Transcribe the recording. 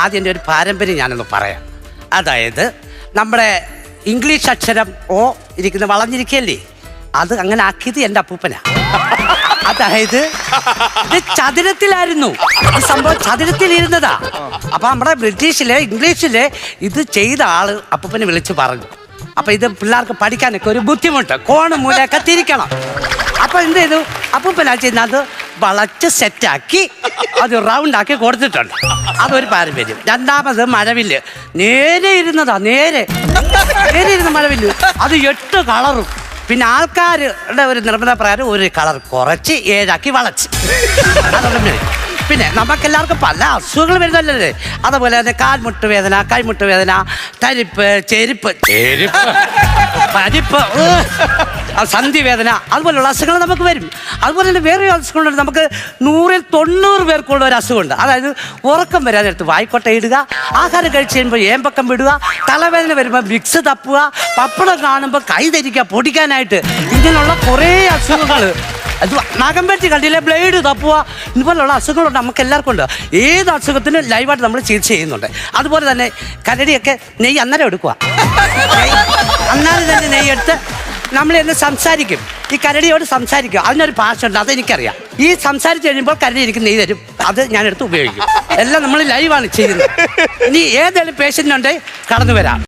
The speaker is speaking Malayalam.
ആദ്യം എൻ്റെ ഒരു പാരമ്പര്യം ഞാനൊന്ന് പറയാം. അതായത് നമ്മുടെ ഇംഗ്ലീഷ് അക്ഷരം ഓ ഇരിക്കുന്ന വളഞ്ഞിരിക്കല്ലേ, അത് അങ്ങനെ ആക്കിയത് എൻ്റെ അപ്പൂപ്പനാ. അതായത് ഇത് ചതുരത്തിലായിരുന്നു, ഈ സംഭവം ചതുരത്തിലിരുന്നതാ. അപ്പൊ നമ്മുടെ ബ്രിട്ടീഷിലെ ഇംഗ്ലീഷിലെ ഇത് ചെയ്ത ആള് അപ്പൂപ്പനെ വിളിച്ച് പറഞ്ഞു, അപ്പൊ ഇത് പിള്ളേർക്ക് പഠിക്കാനൊക്കെ ഒരു ബുദ്ധിമുട്ട്, കോണ് മൂലയൊക്കെ തിരിക്കണം. അപ്പൊ എന്ത് ചെയ്തു, അപ്പൂപ്പനാ ചെയ്യുന്ന അത് വളച്ച് സെറ്റാക്കി അത് റൗണ്ടാക്കി കൊടുത്തിട്ടുണ്ട്. അതൊരു പാരമ്പര്യം. രണ്ടാമത് മഴവില്ല്, നേരെ ഇരുന്നതാ, നേരെ ഇരുന്ന മഴവില്ല്, അത് 8 കളറും. പിന്നെ ആൾക്കാരുടെ ഒരു നിർബന്ധപ്രകാരം ഒരു കളർ കുറച്ച് 7 ആക്കി വളച്ച്. അതൊന്നും പിന്നെ നമുക്കെല്ലാവർക്കും പല അസുഖങ്ങൾ വരുന്നല്ലേ. അതുപോലെ തന്നെ കാൽമുട്ട് വേദന, കൈമുട്ട് വേദന, തരിപ്പ്, ചെരുപ്പ്, പരിപ്പ്, സന്ധി വേദന, അതുപോലുള്ള അസുഖങ്ങൾ നമുക്ക് വരും. അതുപോലെ തന്നെ വേറെ അസുഖങ്ങളുണ്ട്. നമുക്ക് 100-ൽ 90 പേർക്കുള്ള ഒരു അസുഖമുണ്ട്. അതായത് ഉറക്കം വരാതെ എടുത്ത് വായിക്കോട്ടെ ഇടുക, ആഹാരം കഴിച്ച് കഴിയുമ്പോൾ ഏമ്പക്കം വിടുക, തലവേദന വരുമ്പോൾ വിക്സ് തപ്പുക, പപ്പടം കാണുമ്പോൾ കൈ ധരിക്കുക പൊടിക്കാനായിട്ട്. ഇങ്ങനെയുള്ള കുറേ അസുഖങ്ങൾ, അത് നഖം വെച്ച് കണ്ടില്ലേ ബ്ലേഡ് തപ്പുക, ഇതുപോലുള്ള അസുഖങ്ങളുണ്ട് നമുക്ക് എല്ലാവർക്കും ഉണ്ട്. ഏത് അസുഖത്തിനും ലൈവായിട്ട് നമ്മൾ ചികിത്സ ചെയ്യുന്നുണ്ട്. അതുപോലെ തന്നെ കരടിയൊക്കെ നെയ്യ് അന്നേരം എടുക്കുക, അന്നേരം തന്നെ നെയ്യെടുത്ത് നമ്മൾ എന്ന് സംസാരിക്കും, ഈ കരടിയോട് സംസാരിക്കും. അതിനൊരു ഭാഷ ഉണ്ട്, അതെനിക്കറിയാം. ഈ സംസാരിച്ച് കഴിയുമ്പോൾ കരടി എനിക്ക് നെയ്യ് തരും, അത് ഞാനെടുത്ത് ഉപയോഗിക്കും. എല്ലാം നമ്മൾ ലൈവാണ് ചെയ്യുന്നത്. ഇനി ഏതെങ്കിലും പേഷ്യൻ്റ് ഉണ്ടെങ്കിൽ കടന്നു വരാം.